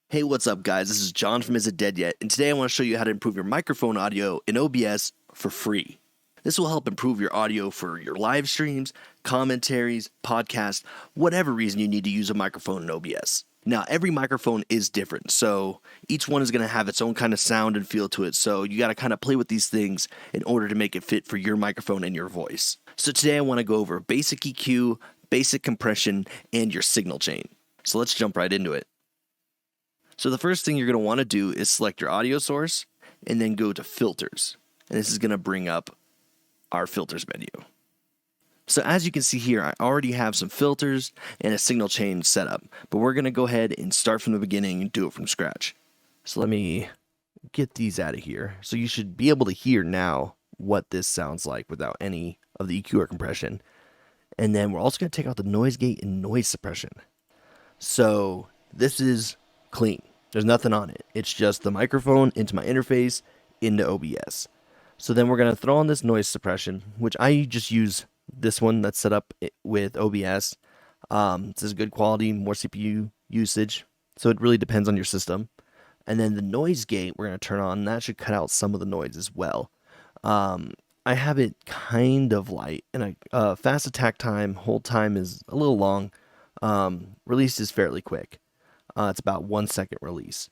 Hey, what's up guys? This is John from Is It Dead Yet, and today I want to show you how to improve your microphone audio in OBS for free. This will help improve your audio for your live streams, commentaries, podcasts, whatever reason you need to use a microphone in OBS. Now, every microphone is different, so each one is going to have its own kind of sound and feel to it, so you got to kind of play with these things in order to make it fit for your microphone and your voice. So today I want to go over basic EQ, basic compression, and your signal chain. So let's jump right into it. So the first thing you're going to want to do is select your audio source and then go to filters. And this is going to bring up our filters menu. So as you can see here, I already have some filters and a signal chain set up, but we're going to go ahead and start from the beginning and do it from scratch. So let me get these out of here. So you should be able to hear now what this sounds like without any of the EQ or compression. And then we're also going to take out the noise gate and noise suppression. So this is clean. There's nothing on it. It's just the microphone into my interface into OBS. So then we're going to throw on this noise suppression, which I just use this one that's set up with OBS. This is good quality, more CPU usage. So it really depends on your system. And then the noise gate we're going to turn on, and that should cut out some of the noise as well. I have it kind of light, and fast attack time, hold time is a little long. Release is fairly quick. It's about 1 second release.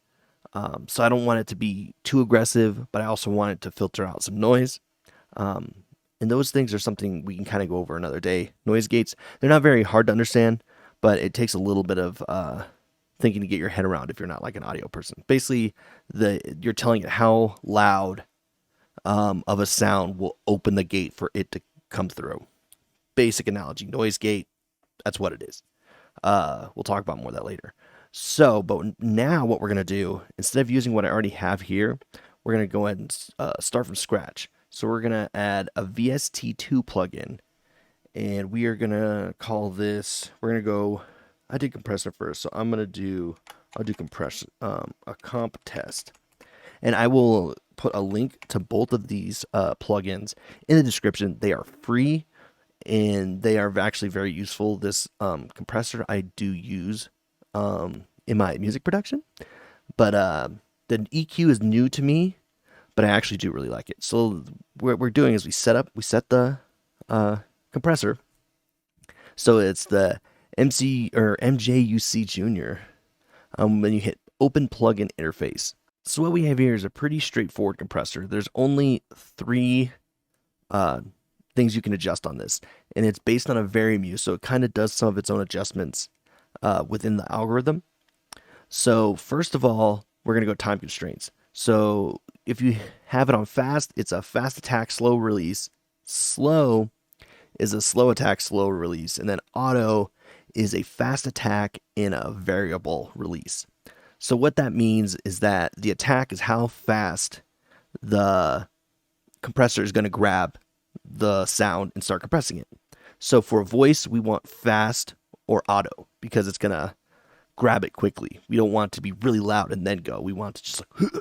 So I don't want it to be too aggressive, but I also want it to filter out some noise. And those things are something we can kind of go over another day. Noise gates, they're not very hard to understand, but it takes a little bit of thinking to get your head around if you're not like an audio person. Basically, you're telling it how loud of a sound will open the gate for it to come through. Basic analogy, noise gate, that's what it is. We'll talk about more of that later. So, but now what we're going to do, instead of using what I already have here, we're going to go ahead and start from scratch. So we're going to add a VST2 plugin, and we are going to call this, we're going to go, I did compressor first, so I'll do compression, a comp test. And I will put a link to both of these plugins in the description. They are free, and they are actually very useful. This compressor I do use in my music production, but the EQ is new to me, but I actually do really like it. So what we're doing is we set the compressor, so it's the MC or MJUC Junior. When you hit open plugin interface. So what we have here is a pretty straightforward compressor. There's only 3 things you can adjust on this, and it's based on a Varimu, so it kind of does some of its own adjustments within the algorithm. So first of all, we're going to go time constraints. So if you have it on fast, it's a fast attack, slow release. Slow is a slow attack, slow release. And then auto is a fast attack in a variable release. So what that means is that the attack is how fast the compressor is going to grab the sound and start compressing it. So for voice, we want fast or auto because it's going to grab it quickly. We don't want it to be really loud and then go. We want to just like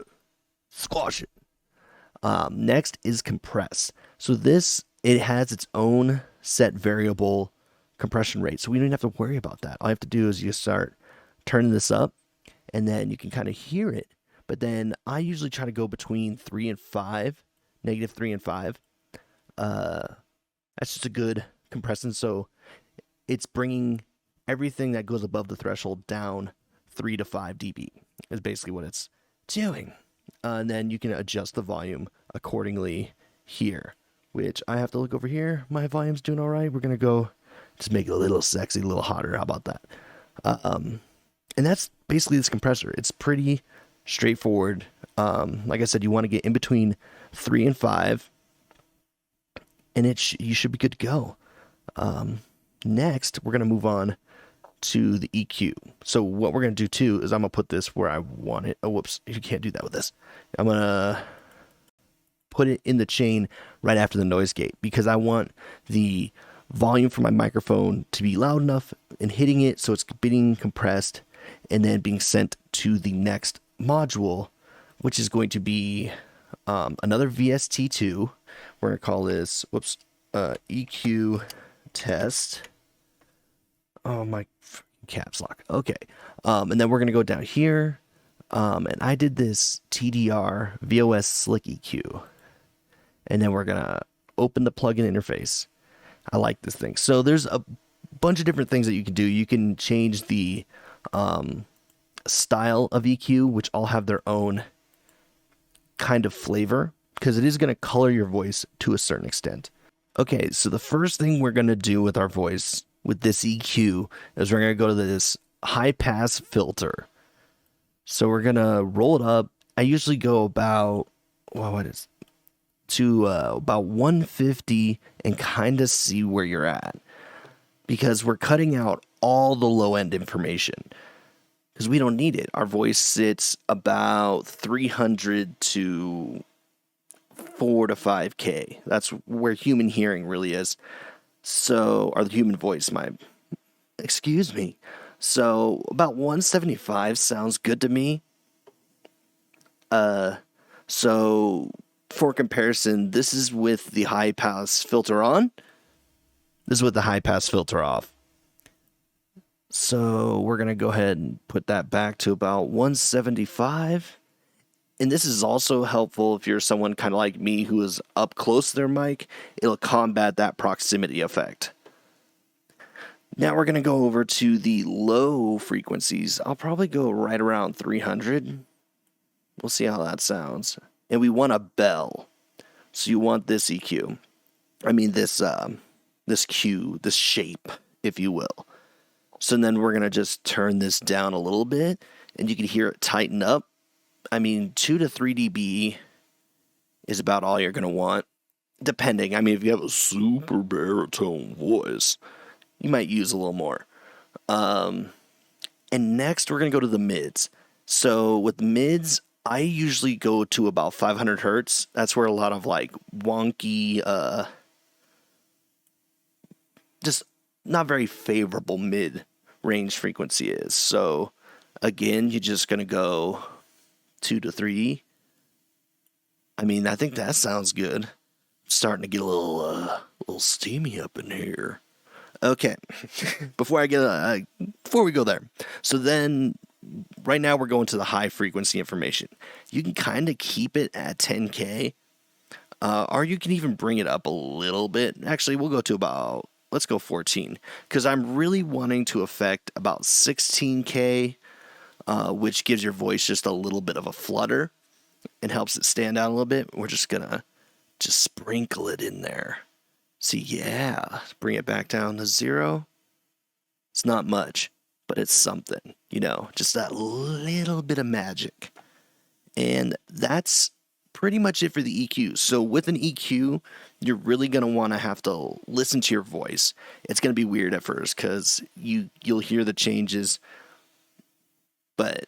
squash it. Next is compress. So it has its own set variable compression rate. So we don't even have to worry about that. All you have to do is you start turning this up, and then you can kind of hear it. But then I usually try to go between 3 and 5, negative 3 and 5. That's just a good compression. So it's bringing everything that goes above the threshold down 3 to 5 dB is basically what it's doing. And then you can adjust the volume accordingly here, which I have to look over here. My volume's doing all right. We're going to go just make it a little sexy, a little hotter. How about that? And that's basically this compressor. It's pretty straightforward. Like I said, you want to get in between 3 and 5, and you should be good to go. Next, we're going to move on to the EQ. So what we're going to do too is I'm going to put this where I want it. Oh, whoops. You can't do that with this. I'm going to put it in the chain right after the noise gate because I want the volume for my microphone to be loud enough and hitting it so it's being compressed and then being sent to the next module, which is going to be another VST2. We're going to call this EQ test. Oh, my caps lock. Okay. And then we're going to go down here. And I did this TDR VOS Slick EQ. And then we're going to open the plugin interface. I like this thing. So there's a bunch of different things that you can do. You can change the style of EQ, which all have their own kind of flavor, because it is going to color your voice to a certain extent. Okay, so the first thing we're going to do with our voice with this EQ is we're going to go to this high pass filter. So we're going to roll it up. I usually go about, well, what is to about 150 and kind of see where you're at, because we're cutting out all the low end information because we don't need it. Our voice sits about 300 to 4 to 5K. That's where human hearing really is. So, or the human voice, excuse me. So about 175 sounds good to me. So for comparison, this is with the high pass filter on. This is with the high pass filter off. So we're going to go ahead and put that back to about 175. And this is also helpful if you're someone kind of like me who is up close to their mic. It'll combat that proximity effect. Now we're going to go over to the low frequencies. I'll probably go right around 300. We'll see how that sounds. And we want a bell. So you want this EQ. I mean this Q, this shape, if you will. So then we're going to just turn this down a little bit, and you can hear it tighten up. I mean, 2 to 3 dB is about all you're going to want, depending. I mean, if you have a super baritone voice, you might use a little more. And next, we're going to go to the mids. So with mids, I usually go to about 500 hertz. That's where a lot of like wonky, just not very favorable mid range frequency is. So again, you're just going to go 2 to 3. I mean, I think that sounds good. Starting to get a little steamy up in here. Okay, before we go there. So then, right now we're going to the high frequency information. You can kind of keep it at 10K, or you can even bring it up a little bit. Actually, we'll go to let's go 14, because I'm really wanting to affect about 16K, which gives your voice just a little bit of a flutter and helps it stand out a little bit. We're just gonna sprinkle it in there. See, yeah, bring it back down to 0. It's not much, but it's something, just that little bit of magic. And that's pretty much it for the EQ. So with an EQ, you're really going to want to have to listen to your voice. It's going to be weird at first because you'll hear the changes, but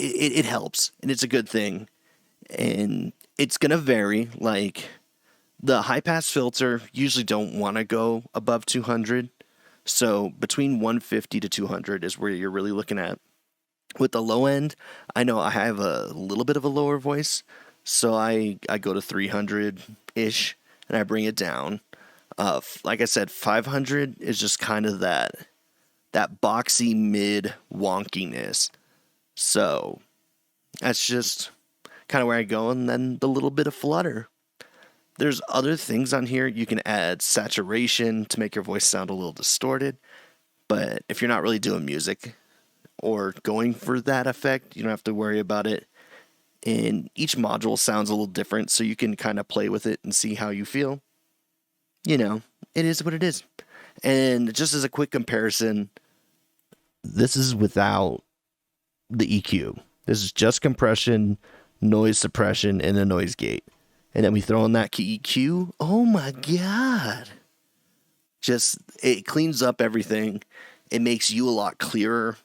it helps, and it's a good thing. And it's going to vary, like the high-pass filter usually don't want to go above 200, so between 150 to 200 is where you're really looking at. With the low end, I know I have a little bit of a lower voice, so I go to 300-ish, and I bring it down. Like I said, 500 is just kind of that boxy mid wonkiness. So that's just kind of where I go, and then the little bit of flutter. There's other things on here. You can add saturation to make your voice sound a little distorted. But if you're not really doing music or going for that effect, you don't have to worry about it. And each module sounds a little different, so you can kind of play with it and see how you feel. It is what it is. And just as a quick comparison, this is without the EQ. This is just compression, noise suppression, and a noise gate. And then we throw in that EQ. Oh my God. It cleans up everything. It makes you a lot clearer.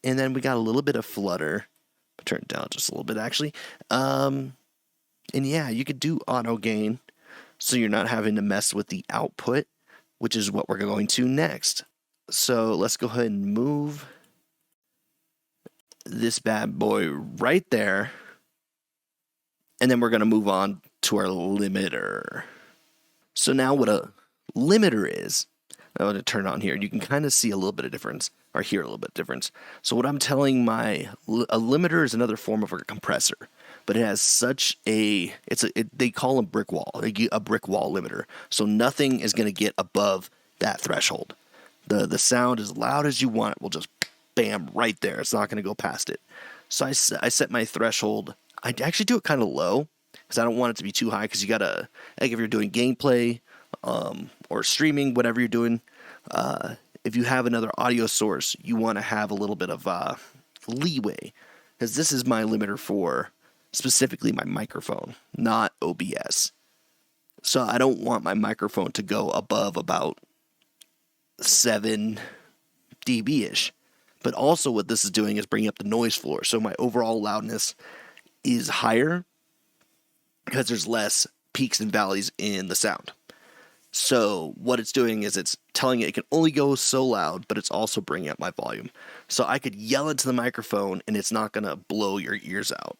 And then we got a little bit of flutter. I'll turn it down just a little bit, actually. And yeah, you could do auto gain, so you're not having to mess with the output, which is what we're going to next. So let's go ahead and move this bad boy right there. And then we're going to move on to our limiter. So now what a limiter is, I'm going to turn it on here. You can kind of see a little bit of difference, or hear a little bit of difference. So what I'm telling a limiter is another form of a compressor, but it has such a, they call them brick wall, a brick wall limiter. So nothing is going to get above that threshold. The sound as loud as you want it will just bam right there. It's not going to go past it. So I set my threshold. I actually do it kind of low because I don't want it to be too high, because you got to, like if you're doing gameplay or streaming, whatever you're doing, if you have another audio source, you want to have a little bit of leeway, because this is my limiter for specifically my microphone, not OBS. So I don't want my microphone to go above about 7 dB-ish. But also what this is doing is bringing up the noise floor. So my overall loudness is higher because there's less peaks and valleys in the sound. So what it's doing is it's telling it can only go so loud, but it's also bringing up my volume. So I could yell into the microphone and it's not going to blow your ears out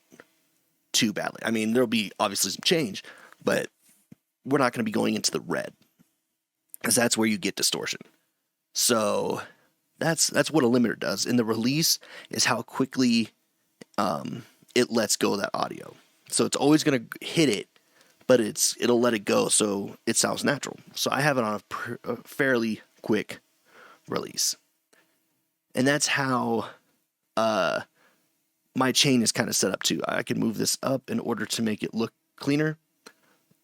too badly. I mean, there'll be obviously some change, but we're not going to be going into the red, because that's where you get distortion. So that's what a limiter does. And the release is how quickly it lets go of that audio. So it's always going to hit it, but it'll let it go so it sounds natural. So I have it on a fairly quick release. And that's how my chain is kind of set up too. I can move this up in order to make it look cleaner.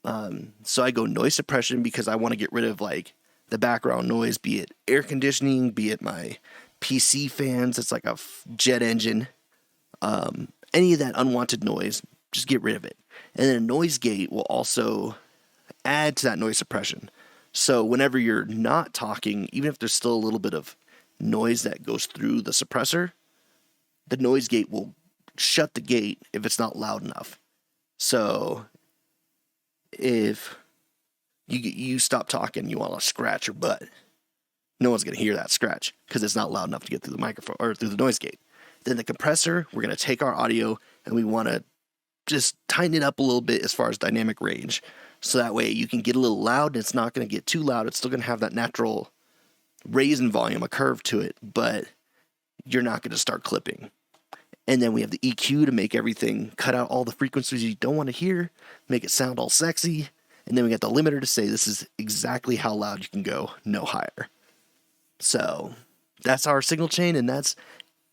So I go noise suppression because I want to get rid of like the background noise, be it air conditioning, be it my PC fans. It's like a jet engine. Any of that unwanted noise, just get rid of it. And then a noise gate will also add to that noise suppression. So whenever you're not talking, even if there's still a little bit of noise that goes through the suppressor, the noise gate will shut the gate if it's not loud enough. So if you stop talking, you want to scratch your butt, no one's going to hear that scratch because it's not loud enough to get through the microphone or through the noise gate. Then the compressor, we're going to take our audio and we want to just tighten it up a little bit as far as dynamic range. So that way you can get a little loud and it's not going to get too loud. It's still going to have that natural raise in volume, a curve to it, but you're not going to start clipping. And then we have the EQ to make everything, cut out all the frequencies you don't want to hear, make it sound all sexy. And then we got the limiter to say this is exactly how loud you can go, no higher. So that's our signal chain, and that's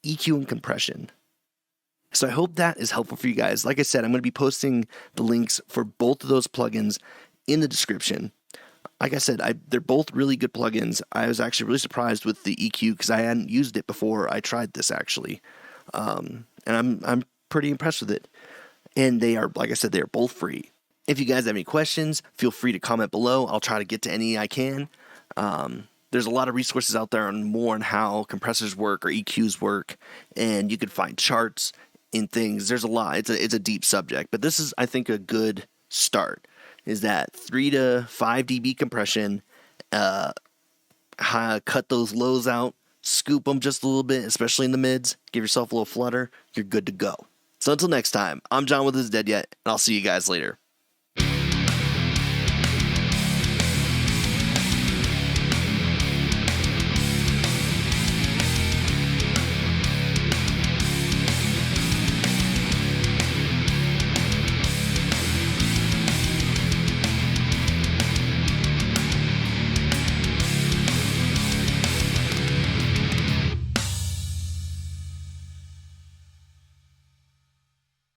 EQ and compression. So I hope that is helpful for you guys. Like I said, I'm going to be posting the links for both of those plugins in the description. Like I said, they're both really good plugins. I was actually really surprised with the EQ because I hadn't used it before I tried this actually. And I'm pretty impressed with it. And they are, like I said, they are both free. If you guys have any questions, feel free to comment below. I'll try to get to any I can. There's a lot of resources out there on more on how compressors work or EQs work, and you can find charts in things. There's a lot. It's a deep subject, but this is, I think, a good start. Is that 3 to 5 dB compression? Cut those lows out, scoop them just a little bit, especially in the mids. Give yourself a little flutter. You're good to go. So until next time, I'm John with Is Dead Yet, and I'll see you guys later.